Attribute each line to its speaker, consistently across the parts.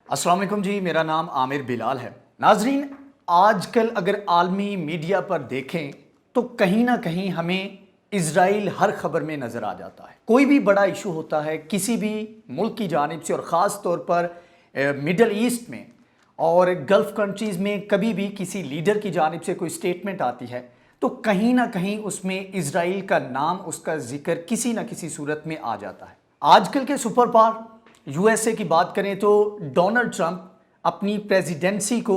Speaker 1: अस्सलाम वालेकुम जी, मेरा नाम आमिर बिलाल है। नाजरीन, आजकल अगर आलमी मीडिया पर देखें तो कहीं ना कहीं हमें इज़राइल हर खबर में नज़र आ जाता है। कोई भी बड़ा इशू होता है किसी भी मुल्क की जानिब से, और ख़ास तौर पर मिडल ईस्ट में और गल्फ़ कंट्रीज़ में कभी भी किसी लीडर की जानिब से कोई स्टेटमेंट आती है तो कहीं ना कहीं उसमें इज़राइल का नाम, उसका जिक्र किसी ना किसी सूरत में आ जाता है। आजकल के सुपर पावर यूएसए की बात करें तो डोनाल्ड ट्रंप अपनी प्रेसिडेंसी को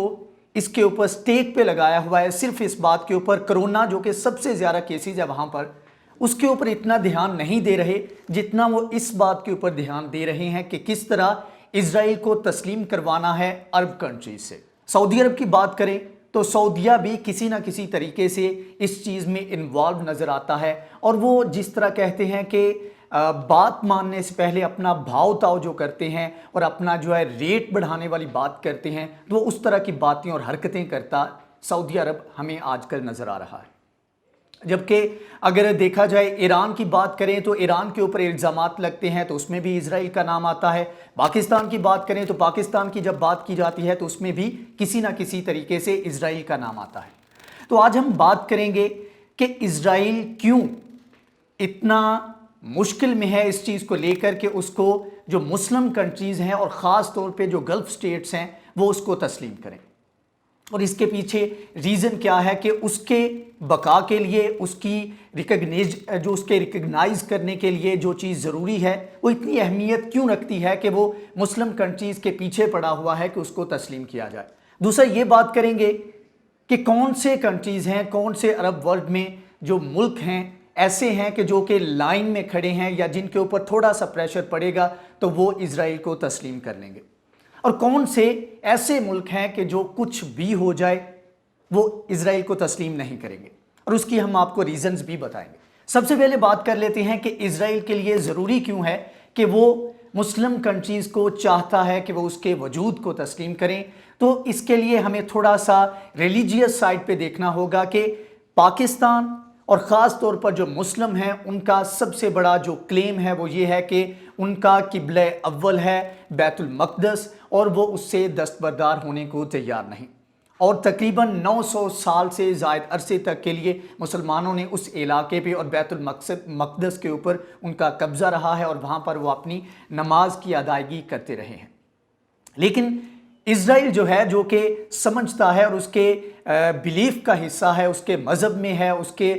Speaker 1: इसके ऊपर स्टेक पे लगाया हुआ है, सिर्फ इस बात के ऊपर कोरोना जो कि सबसे ज़्यादा केसेज है वहाँ पर, उसके ऊपर इतना ध्यान नहीं दे रहे जितना वो इस बात के ऊपर ध्यान दे रहे हैं कि किस तरह इज़राइल को तस्लीम करवाना है अरब कंट्रीज से। सऊदी अरब की बात करें तो सऊदिया भी किसी ना किसी तरीके से इस चीज़ में इन्वॉल्व नज़र आता है, और वो जिस तरह कहते हैं कि बात मानने से पहले अपना भाव ताव जो करते हैं और अपना जो है रेट बढ़ाने वाली बात करते हैं, तो वो उस तरह की बातें और हरकतें करता सऊदी अरब हमें आजकल नज़र आ रहा है। जबकि अगर देखा जाए ईरान की बात करें तो ईरान के ऊपर इल्ज़ामात लगते हैं तो उसमें भी इज़राइल का नाम आता है। पाकिस्तान की बात करें तो पाकिस्तान की जब बात की जाती है तो उसमें भी किसी ना किसी तरीके से इज़राइल का नाम आता है। तो आज हम बात करेंगे कि इज़राइल क्यों इतना मुश्किल में है इस चीज़ को लेकर के उसको जो मुस्लिम कंट्रीज़ हैं और ख़ास तौर पे जो गल्फ़ स्टेट्स हैं वो उसको तस्लीम करें, और इसके पीछे रीज़न क्या है कि उसके बका के लिए, उसकी रिकग्नाइज़ करने के लिए जो चीज़ ज़रूरी है वो इतनी अहमियत क्यों रखती है कि वो मुस्लिम कंट्रीज़ के पीछे पड़ा हुआ है कि उसको तस्लीम किया जाए। दूसरा ये बात करेंगे कि कौन से कंट्रीज़ हैं, कौन से अरब वर्ल्ड में जो मुल्क हैं ऐसे हैं कि जो कि लाइन में खड़े हैं या जिनके ऊपर थोड़ा सा प्रेशर पड़ेगा तो वो इज़राइल को तस्लीम कर लेंगे, और कौन से ऐसे मुल्क हैं कि जो कुछ भी हो जाए वो इज़राइल को तस्लीम नहीं करेंगे, और उसकी हम आपको रीज़न्स भी बताएंगे। सबसे पहले बात कर लेते हैं कि इज़राइल के लिए ज़रूरी क्यों है कि वो मुस्लिम कंट्रीज़ को चाहता है कि वो उसके वजूद को तस्लीम करें। तो इसके लिए हमें थोड़ा सा रिलीजियस साइड पे देखना होगा कि पाकिस्तान और ख़ास तौर पर जो मुस्लिम हैं उनका सबसे बड़ा जो क्लेम है वो ये है कि उनका किबले अव्वल है बैतुल मक़दस, और वो उससे दस्तबरदार होने को तैयार नहीं। और तकरीबन 900 साल से ज़ायद अरसे तक के लिए मुसलमानों ने उस इलाके पे और बैतुल मक़दस के ऊपर उनका कब्ज़ा रहा है, और वहाँ पर वो अपनी नमाज की अदायगी करते रहे हैं। लेकिन इज़राइल जो है, जो कि समझता है और उसके बिलीफ का हिस्सा है, उसके मज़हब में है, उसके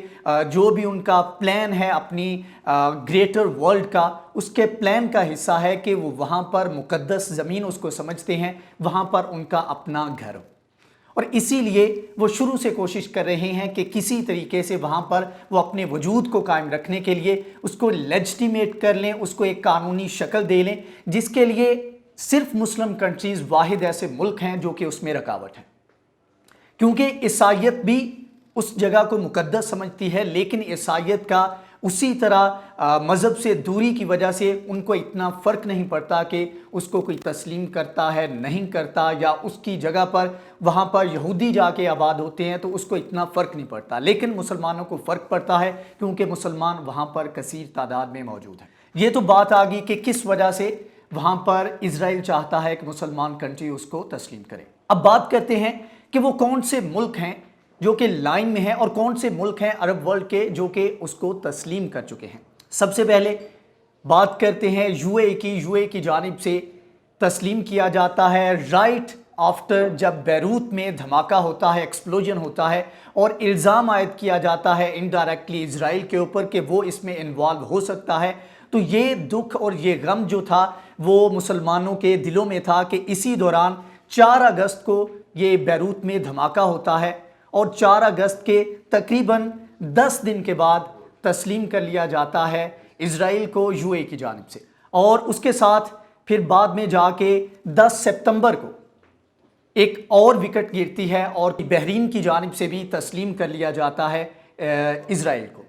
Speaker 1: जो भी उनका प्लान है अपनी ग्रेटर वर्ल्ड का, उसके प्लान का हिस्सा है कि वो वहाँ पर मुक़द्दस ज़मीन उसको समझते हैं, वहाँ पर उनका अपना घर हो, और इसीलिए वो शुरू से कोशिश कर रहे हैं कि किसी तरीके से वहाँ पर वो अपने वजूद को कायम रखने के लिए उसको लेजिटिमेट कर लें, उसको एक कानूनी शक्ल दे लें, जिसके लिए सिर्फ मुस्लिम कंट्रीज़ वाहिद ऐसे मुल्क हैं जो कि उसमें रुकावट है। क्योंकि ईसाईयत भी उस जगह को मुकद्दस समझती है, लेकिन ईसाईयत का उसी तरह मज़हब से दूरी की वजह से उनको इतना फ़र्क नहीं पड़ता कि उसको कोई तस्लीम करता है नहीं करता, या उसकी जगह पर वहाँ पर यहूदी जाके आबाद होते हैं तो उसको इतना फ़र्क नहीं पड़ता। लेकिन मुसलमानों को फ़र्क पड़ता है क्योंकि मुसलमान वहाँ पर कसीर तादाद में मौजूद हैं। ये तो बात आ गई कि किस वजह से वहाँ पर इज़राइल चाहता है कि मुसलमान कंट्री उसको तस्लीम करे। अब बात करते हैं कि वो कौन से मुल्क हैं जो कि लाइन में हैं और कौन से मुल्क हैं अरब वर्ल्ड के जो कि उसको तस्लीम कर चुके हैं। सबसे पहले बात करते हैं यूएई की। यूएई की जानिब से तस्लीम किया जाता है राइट आफ्टर जब बैरूत में धमाका होता है, एक्सप्लोजन होता है, और इल्ज़ाम आयद किया जाता है इनडायरेक्टली इज़राइल के ऊपर कि वो इसमें इन्वॉल्व हो सकता है। तो ये दुख और ये गम जो था वो मुसलमानों के दिलों में था कि इसी दौरान 4 अगस्त को ये बैरूत में धमाका होता है, और 4 अगस्त के तकरीबन 10 दिन के बाद तस्लीम कर लिया जाता है इज़राइल को यूएई की जानिब से। और उसके साथ फिर बाद में जाके 10 सितंबर को एक और विकेट गिरती है और बहरीन की जानिब से भी तस्लीम कर लिया जाता है इज़राइल को।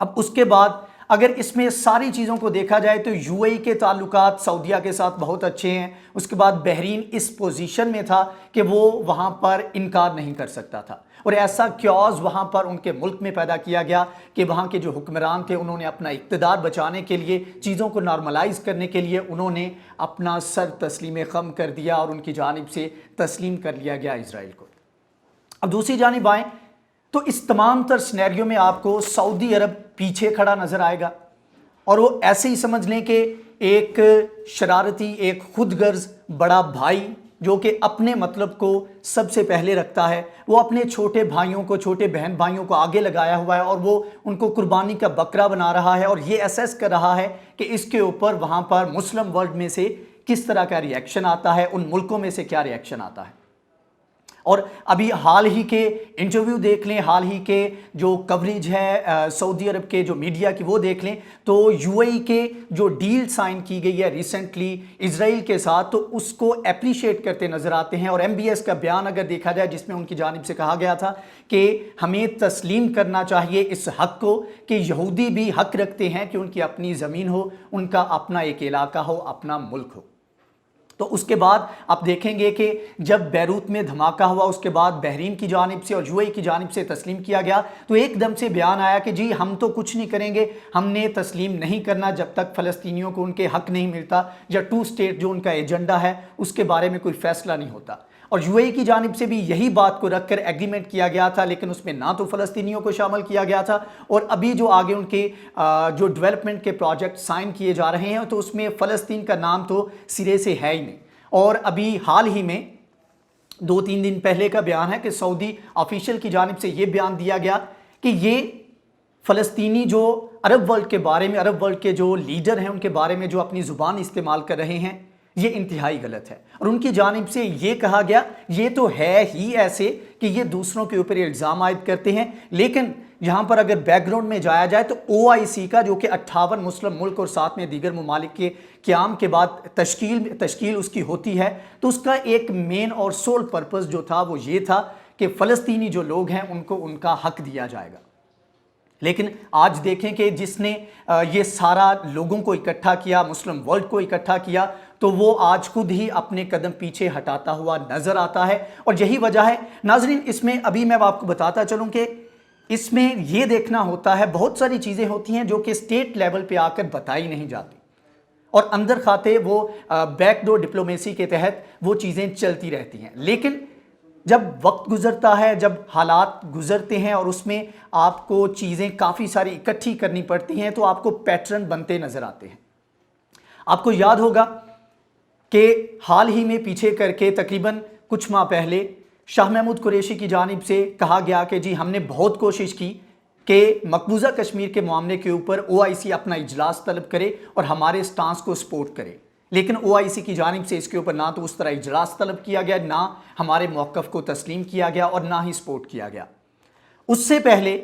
Speaker 1: अब उसके बाद اگر اس میں ساری چیزوں کو دیکھا جائے تو یو اے ای کے تعلقات سعودیہ کے ساتھ بہت اچھے ہیں. اس کے بعد بحرین اس پوزیشن میں تھا کہ وہ وہاں پر انکار نہیں کر سکتا تھا، اور ایسا کیوز وہاں پر ان کے ملک میں پیدا کیا گیا کہ وہاں کے جو حکمران تھے انہوں نے اپنا اقتدار بچانے کے لیے، چیزوں کو نارملائز کرنے کے لیے انہوں نے اپنا سر تسلیم خم کر دیا اور ان کی جانب سے تسلیم کر لیا گیا اسرائیل کو. اب دوسری جانب آئیں تو اس تمام تر سینیریو میں آپ کو سعودی عرب پیچھے کھڑا نظر آئے گا، اور وہ ایسے ہی سمجھ لیں کہ ایک شرارتی، ایک خود غرض بڑا بھائی جو کہ اپنے مطلب کو سب سے پہلے رکھتا ہے، وہ اپنے چھوٹے بھائیوں کو، چھوٹے بہن بھائیوں کو آگے لگایا ہوا ہے اور وہ ان کو قربانی کا بکرا بنا رہا ہے، اور یہ اسیس کر رہا ہے کہ اس کے اوپر وہاں پر مسلم ورلڈ میں سے کس طرح کا ری ایکشن آتا ہے، ان ملکوں میں سے کیا ری ایکشن آتا ہے. اور ابھی حال ہی کے انٹرویو دیکھ لیں، حال ہی کے جو کوریج ہے سعودی عرب کے جو میڈیا کی وہ دیکھ لیں، تو یو اے ای کے جو ڈیل سائن کی گئی ہے ریسنٹلی اسرائیل کے ساتھ، تو اس کو اپریشیٹ کرتے نظر آتے ہیں. اور ایم بی ایس کا بیان اگر دیکھا جائے جس میں ان کی جانب سے کہا گیا تھا کہ ہمیں تسلیم کرنا چاہیے اس حق کو کہ یہودی بھی حق رکھتے ہیں کہ ان کی اپنی زمین ہو، ان کا اپنا ایک علاقہ ہو، اپنا ملک ہو. تو اس کے بعد آپ دیکھیں گے کہ جب بیروت میں دھماکہ ہوا اس کے بعد بحرین کی جانب سے اور یو اے ای کی جانب سے تسلیم کیا گیا، تو ایک دم سے بیان آیا کہ جی ہم تو کچھ نہیں کریں گے، ہم نے تسلیم نہیں کرنا جب تک فلسطینیوں کو ان کے حق نہیں ملتا، یا 2 اسٹیٹ جو ان کا ایجنڈا ہے اس کے بارے میں کوئی فیصلہ نہیں ہوتا. اور یو اے ای کی جانب سے بھی یہی بات کو رکھ کر ایگریمنٹ کیا گیا تھا، لیکن اس میں نہ تو فلسطینیوں کو شامل کیا گیا تھا، اور ابھی جو آگے ان کے جو ڈیولپمنٹ کے پروجیکٹ سائن کیے جا رہے ہیں تو اس میں فلسطین کا نام تو سرے سے ہے ہی نہیں. اور ابھی حال ہی میں 2-3 دن پہلے کا بیان ہے کہ سعودی آفیشل کی جانب سے یہ بیان دیا گیا کہ یہ فلسطینی جو عرب ورلڈ کے بارے میں، عرب ورلڈ کے جو لیڈر ہیں ان کے بارے میں جو اپنی زبان استعمال کر رہے ہیں، یہ انتہائی غلط ہے. اور ان کی جانب سے یہ کہا گیا یہ تو ہے ہی ایسے کہ یہ دوسروں کے اوپر الزام عائد کرتے ہیں، لیکن یہاں پر اگر بیک گراؤنڈ میں جایا جائے تو او آئی سی کا جو کہ 58 مسلم ملک اور ساتھ میں دیگر ممالک کے قیام کے بعد تشکیل اس کی ہوتی ہے، تو اس کا ایک مین اور سول پرپس جو تھا وہ یہ تھا کہ فلسطینی جو لوگ ہیں ان کو ان کا حق دیا جائے گا. لیکن آج دیکھیں کہ جس نے یہ سارا لوگوں کو اکٹھا کیا، مسلم ورلڈ کو اکٹھا کیا، تو وہ آج خود ہی اپنے قدم پیچھے ہٹاتا ہوا نظر آتا ہے. اور یہی وجہ ہے ناظرین، اس میں ابھی میں آپ کو بتاتا چلوں کہ اس میں یہ دیکھنا ہوتا ہے، بہت ساری چیزیں ہوتی ہیں جو کہ اسٹیٹ لیول پہ آ کر بتائی نہیں جاتی، اور اندر کھاتے وہ بیک ڈور ڈپلومیسی کے تحت وہ چیزیں چلتی رہتی ہیں. لیکن جب وقت گزرتا ہے، جب حالات گزرتے ہیں اور اس میں آپ کو چیزیں کافی ساری اکٹھی کرنی پڑتی ہیں، تو آپ کو پیٹرن بنتے نظر آتے ہیں. آپ کو یاد ہوگا کہ حال ہی میں پیچھے کر کے تقریباً کچھ ماہ پہلے شاہ محمود قریشی کی جانب سے کہا گیا کہ جی ہم نے بہت کوشش کی کہ مقبوضہ کشمیر کے معاملے کے اوپر او آئی سی اپنا اجلاس طلب کرے اور ہمارے سٹانس کو سپورٹ کرے، لیکن او آئی سی کی جانب سے اس کے اوپر نہ تو اس طرح اجلاس طلب کیا گیا، نہ ہمارے موقف کو تسلیم کیا گیا اور نہ ہی سپورٹ کیا گیا. اس سے پہلے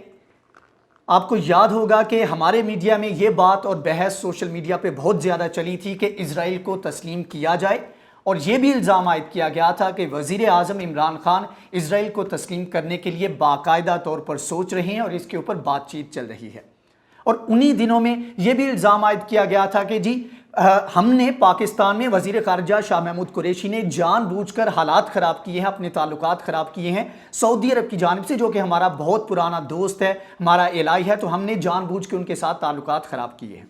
Speaker 1: آپ کو یاد ہوگا کہ ہمارے میڈیا میں یہ بات اور بحث سوشل میڈیا پہ بہت زیادہ چلی تھی کہ اسرائیل کو تسلیم کیا جائے، اور یہ بھی الزام عائد کیا گیا تھا کہ وزیر اعظم عمران خان اسرائیل کو تسلیم کرنے کے لیے باقاعدہ طور پر سوچ رہے ہیں اور اس کے اوپر بات چیت چل رہی ہے. اور انہی دنوں میں یہ بھی الزام عائد کیا گیا تھا کہ جی ہم نے پاکستان میں وزیر خارجہ شاہ محمود قریشی نے جان بوجھ کر حالات خراب کیے ہیں، اپنے تعلقات خراب کیے ہیں سعودی عرب کی جانب سے، جو کہ ہمارا بہت پرانا دوست ہے، ہمارا الہی ہے، تو ہم نے جان بوجھ کے ان کے ساتھ تعلقات خراب کیے ہیں.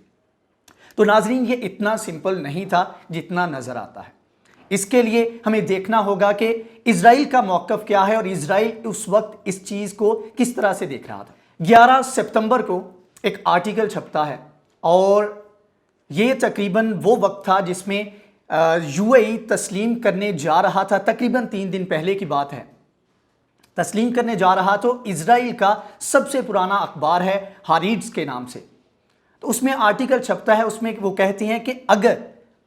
Speaker 1: تو ناظرین یہ اتنا سمپل نہیں تھا جتنا نظر آتا ہے. اس کے لیے ہمیں دیکھنا ہوگا کہ اسرائیل کا موقف کیا ہے اور اسرائیل اس وقت اس چیز کو کس طرح سے دیکھ رہا تھا. 11 ستمبر کو ایک آرٹیکل چھپتا ہے، اور یہ تقریباً وہ وقت تھا جس میں یو اے ای تسلیم کرنے جا رہا تھا، تقریباً 3 دن پہلے کی بات ہے، تسلیم کرنے جا رہا. تو اسرائیل کا سب سے پرانا اخبار ہے ہاریٹس کے نام سے، تو اس میں آرٹیکل چھپتا ہے، اس میں وہ کہتے ہیں کہ اگر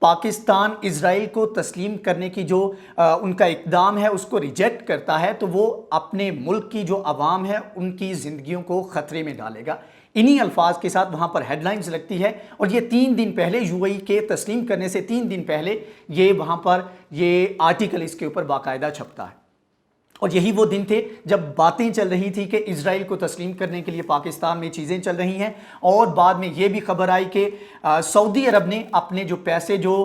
Speaker 1: پاکستان اسرائیل کو تسلیم کرنے کی جو ان کا اقدام ہے اس کو ریجیکٹ کرتا ہے تو وہ اپنے ملک کی جو عوام ہے ان کی زندگیوں کو خطرے میں ڈالے گا. انہی الفاظ کے ساتھ وہاں پر ہیڈ لائنز لگتی ہے، اور یہ 3 دن پہلے یو اے ای کے تسلیم کرنے سے 3 دن پہلے یہ وہاں پر یہ آرٹیکل اس کے اوپر باقاعدہ چھپتا ہے. और यही वो दिन थे जब बातें चल रही थी कि इजराइल को तस्लीम करने के लिए पाकिस्तान में चीज़ें चल रही हैं, और बाद में ये भी खबर आई कि सऊदी अरब ने अपने जो पैसे जो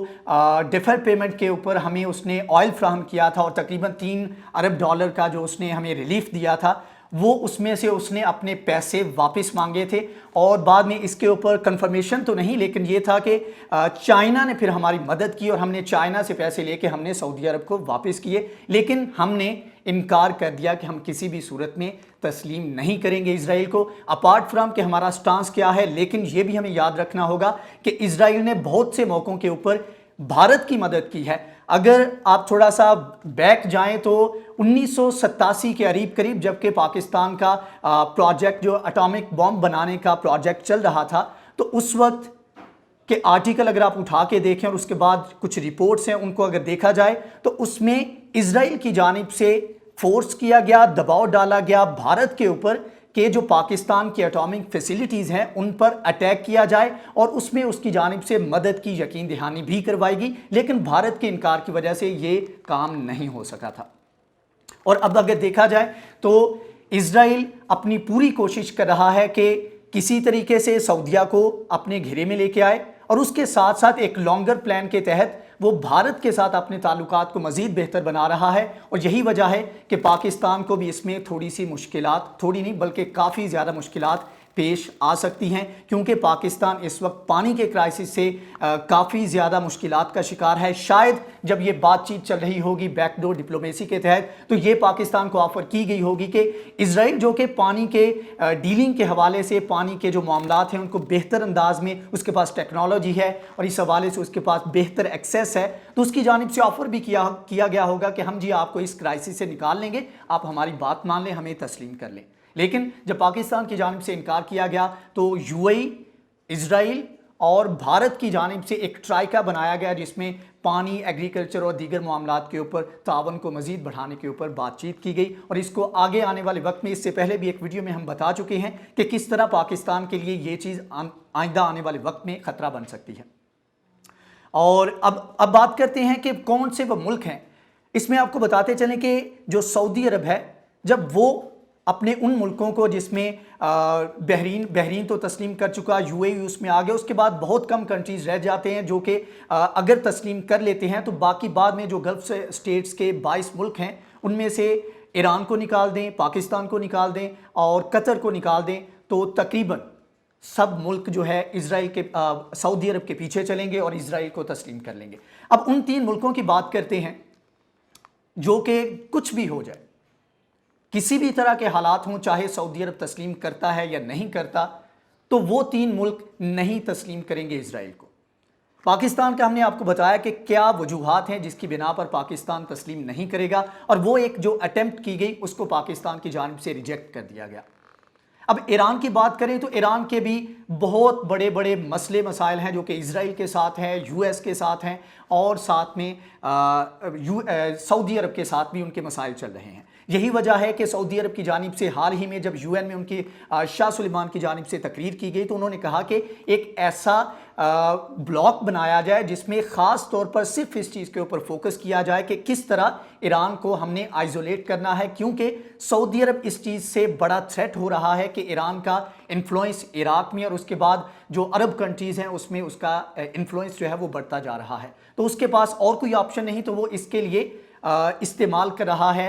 Speaker 1: डिफर पेमेंट के ऊपर हमें उसने ऑयल फ्राहम किया था और तकरीबन $3 अरब का जो उसने हमें रिलीफ दिया था, वो उसमें से उसने अपने पैसे वापस मांगे थे। और बाद में इसके ऊपर कंफर्मेशन तो नहीं, लेकिन ये था कि चाइना ने फिर हमारी मदद की और हमने चाइना से पैसे लेके हमने सऊदी अरब को वापस किए, लेकिन हमने इनकार कर दिया कि हम किसी भी सूरत में तस्लीम नहीं करेंगे इजराइल को, अपार्ट फ्राम कि हमारा स्टांस क्या है। लेकिन ये भी हमें याद रखना होगा कि इजराइल ने बहुत से मौक़ों के ऊपर भारत की मदद की है। अगर आप थोड़ा सा बैक जाएं तो 1987 के करीब जबकि पाकिस्तान का प्रोजेक्ट जो एटॉमिक बॉम्ब बनाने का प्रोजेक्ट चल रहा था, तो उस वक्त के आर्टिकल अगर आप उठा के देखें और उसके बाद कुछ रिपोर्ट्स हैं उनको अगर देखा जाए तो उसमें इजराइल की जानिब से फोर्स किया गया, दबाव डाला गया भारत के ऊपर कि जो पाकिस्तान की एटॉमिक फैसिलिटीज़ हैं उन पर अटैक किया जाए, और उसमें उसकी जानिब से मदद की यकीन दहानी भी करवाएगी, लेकिन भारत के इनकार की वजह से ये काम नहीं हो सका था। और अब अगर देखा जाए तो इजराइल अपनी पूरी कोशिश कर रहा है कि किसी तरीके से सऊदिया को अपने घेरे में लेके आए, और उसके साथ साथ एक लॉन्गर प्लान के तहत वो भारत के साथ अपने ताल्लुकात को मज़ीद बेहतर बना रहा है। और यही वजह है कि पाकिस्तान को भी इसमें थोड़ी सी मुश्किलात, थोड़ी नहीं बल्कि काफ़ी ज़्यादा मुश्किलात पेश आ सकती हैं, क्योंकि पाकिस्तान इस वक्त पानी के क्राइसिस से काफ़ी ज़्यादा मुश्किलात का शिकार है। शायद जब ये बातचीत चल रही होगी बैकडोर डिप्लोमेसी के तहत, तो ये पाकिस्तान को ऑफ़र की गई होगी कि इजराइल जो कि पानी के डीलिंग के हवाले से, पानी के जो मामलात हैं उनको बेहतर अंदाज में, उसके पास टेक्नोलॉजी है और इस हवाले से उसके पास बेहतर एक्सेस है, तो उसकी जानिब से ऑफ़र भी किया गया होगा कि हम जी आपको इस क्राइसिस से निकाल लेंगे, आप हमारी बात मान लें, हमें तस्लीम कर लें। लेकिन जब पाकिस्तान की जानिब से इनकार किया गया तो यूएई, इजराइल और भारत की जानिब से एक ट्राइका बनाया गया, जिसमें पानी, एग्रीकल्चर और दीगर मामलात के ऊपर तावन को मज़ीद बढ़ाने के ऊपर बातचीत की गई। और इसको आगे आने वाले वक्त में, इससे पहले भी एक वीडियो में हम बता चुके हैं कि किस तरह पाकिस्तान के लिए ये चीज़ आइंदा आने वाले वक्त में ख़तरा बन सकती है। और अब बात करते हैं कि कौन से वो मुल्क हैं। इसमें आपको बताते चलें कि जो सऊदी अरब है, जब वो अपने उन मुल्कों को, जिसमें बहरीन तो तस्लीम कर चुका, यूएई उसमें आ गया, उसके बाद बहुत कम कंट्रीज़ रह जाते हैं जो कि अगर तस्लीम कर लेते हैं तो बाकी बाद में जो गल्फ स्टेट्स के 22 मुल्क हैं उनमें से ईरान को निकाल दें, पाकिस्तान को निकाल दें और कतर को निकाल दें, तो तकरीबन सब मुल्क जो है इजराइल के सऊदी अरब के पीछे चलेंगे और इजराइल को तस्लीम कर लेंगे। अब उन 3 मुल्कों की बात करते हैं जो कि कुछ भी हो जाए, किसी भी तरह के हालात हों, चाहे सऊदी अरब तस्लीम करता है या नहीं करता, तो वो 3 मुल्क नहीं तस्लीम करेंगे इजराइल को। पाकिस्तान का हमने आपको बताया कि क्या वजूहात हैं जिसकी बिना पर पाकिस्तान तस्लीम नहीं करेगा, और वो एक जो अटेम्प्ट की गई उसको पाकिस्तान की जानिब से रिजेक्ट कर दिया गया। अब ईरान की बात करें तो ईरान के भी बहुत बड़े बड़े मसले मसाइल हैं जो कि इजराइल के साथ हैं, यूएस के साथ हैं, और साथ में सऊदी अरब के साथ भी उनके मसाइल चल रहे हैं। यही वजह है कि सऊदी अरब की जानिब से हाल ही में जब यूएन में उनकी शाह सुलेमान की जानिब से तकरीर की गई, तो उन्होंने कहा कि एक ऐसा ब्लॉक बनाया जाए जिसमें ख़ास तौर पर सिर्फ इस चीज़ के ऊपर फोकस किया जाए कि किस तरह ईरान को हमने आइसोलेट करना है, क्योंकि सऊदी अरब इस चीज़ से बड़ा थ्रेट हो रहा है कि ईरान का इन्फ्लुएंस इराक में और उसके बाद जो अरब कंट्रीज़ हैं उसमें उसका इन्फ्लुएंस जो है वो बढ़ता जा रहा है। तो उसके पास और कोई ऑप्शन नहीं, तो वो इसके लिए इस्तेमाल कर रहा है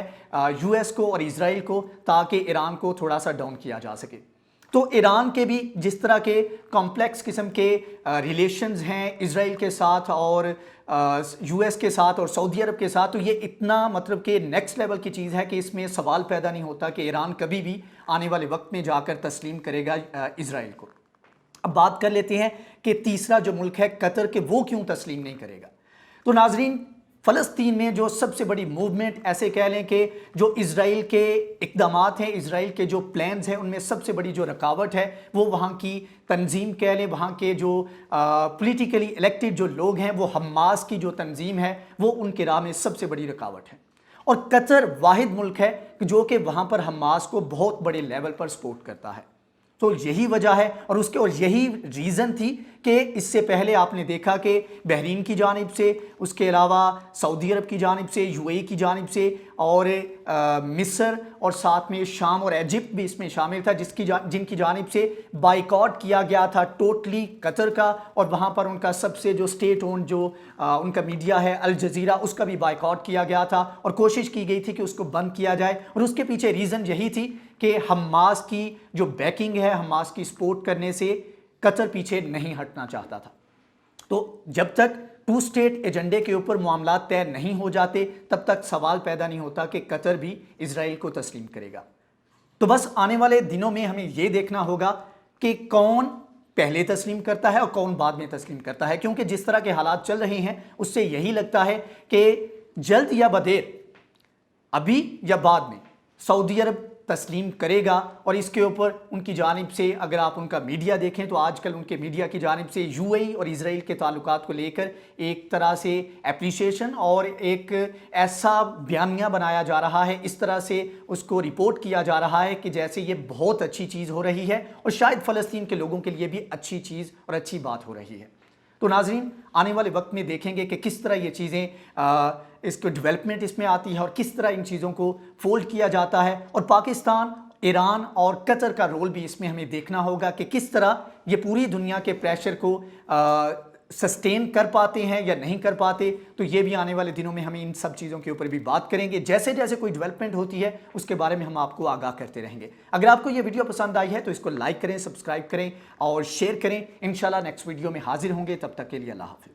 Speaker 1: यूएस को और इजराइल को, ताकि ईरान को थोड़ा सा डाउन किया जा सके। तो ईरान के भी जिस तरह के कॉम्प्लेक्स किस्म के रिलेशंस हैं इजराइल के साथ और यूएस के साथ और सऊदी अरब के साथ, तो ये इतना मतलब कि नेक्स्ट लेवल की चीज़ है कि इसमें सवाल पैदा नहीं होता कि ईरान कभी भी आने वाले वक्त में जाकर तस्लीम करेगा इजराइल को। अब बात कर लेते हैं कि तीसरा जो मुल्क है कतर, के वो क्यों तस्लीम नहीं करेगा। तो नाजरीन, फ़लस्तीन में जो सबसे बड़ी मूवमेंट, ऐसे कह लें कि जो इजराइल के इक़दामात हैं, इजराइल के जो प्लान्स हैं, उनमें सबसे बड़ी जो रुकावट है वो वहाँ की तंजीम कह लें, वहाँ के जो पॉलिटिकली इलेक्टेड जो लोग हैं, वो हमास की जो तंजीम है वो उनके राह में सबसे बड़ी रुकावट है। और कतर वाहिद मुल्क है जो कि वहाँ पर हमास को बहुत बड़े लेवल पर सपोर्ट करता है। तो यही वजह है और यही रीज़न थी کہ اس سے پہلے آپ نے دیکھا کہ بحرین کی جانب سے، اس کے علاوہ سعودی عرب کی جانب سے، یو اے ای کی جانب سے، اور مصر، اور ساتھ میں شام اور ایجپٹ بھی اس میں شامل تھا، جن کی جانب سے بائیکاٹ کیا گیا تھا ٹوٹلی قطر کا، اور وہاں پر ان کا سب سے جو سٹیٹ اون جو ان کا میڈیا ہے الجزیرہ، اس کا بھی بائیکاٹ کیا گیا تھا، اور کوشش کی گئی تھی کہ اس کو بند کیا جائے، اور اس کے پیچھے ریزن یہی تھی کہ حماس کی جو بیکنگ ہے، حماس کی سپورٹ کرنے سے قطر پیچھے نہیں ہٹنا چاہتا تھا۔ تو جب تک ٹو سٹیٹ ایجنڈے کے اوپر معاملات طے نہیں ہو جاتے، تب تک سوال پیدا نہیں ہوتا کہ قطر بھی اسرائیل کو تسلیم کرے گا۔ تو بس آنے والے دنوں میں ہمیں یہ دیکھنا ہوگا کہ کون پہلے تسلیم کرتا ہے اور کون بعد میں تسلیم کرتا ہے، کیونکہ جس طرح کے حالات چل رہے ہیں اس سے یہی لگتا ہے کہ جلد یا بدیر، ابھی یا بعد میں، سعودی عرب تسلیم کرے گا۔ اور اس کے اوپر ان کی جانب سے اگر آپ ان کا میڈیا دیکھیں تو آج کل ان کے میڈیا کی جانب سے یو اے ای اور اسرائیل کے تعلقات کو لے کر ایک طرح سے اپریشیشن اور ایک ایسا بیانیہ بنایا جا رہا ہے، اس طرح سے اس کو رپورٹ کیا جا رہا ہے کہ جیسے یہ بہت اچھی چیز ہو رہی ہے، اور شاید فلسطین کے لوگوں کے لیے بھی اچھی چیز اور اچھی بات ہو رہی ہے۔ تو ناظرین، آنے والے وقت میں دیکھیں گے کہ کس طرح یہ چیزیں اس کو ڈیولپمنٹ اس میں آتی ہے، اور کس طرح ان چیزوں کو فولڈ کیا جاتا ہے، اور پاکستان، ایران اور قطر کا رول بھی اس میں ہمیں دیکھنا ہوگا کہ کس طرح یہ پوری دنیا کے پریشر کو سسٹین کر پاتے ہیں یا نہیں کر پاتے۔ تو یہ بھی آنے والے دنوں میں ہمیں ان سب چیزوں کے اوپر بھی بات کریں گے، جیسے جیسے کوئی ڈیولپمنٹ ہوتی ہے اس کے بارے میں ہم آپ کو آگاہ کرتے رہیں گے۔ اگر آپ کو یہ ویڈیو پسند آئی ہے تو اس کو لائک کریں، سبسکرائب کریں اور شیئر کریں۔ انشاءاللہ نیکسٹ ویڈیو میں حاضر ہوں گے، تب تک کے لیے اللہ حافظ۔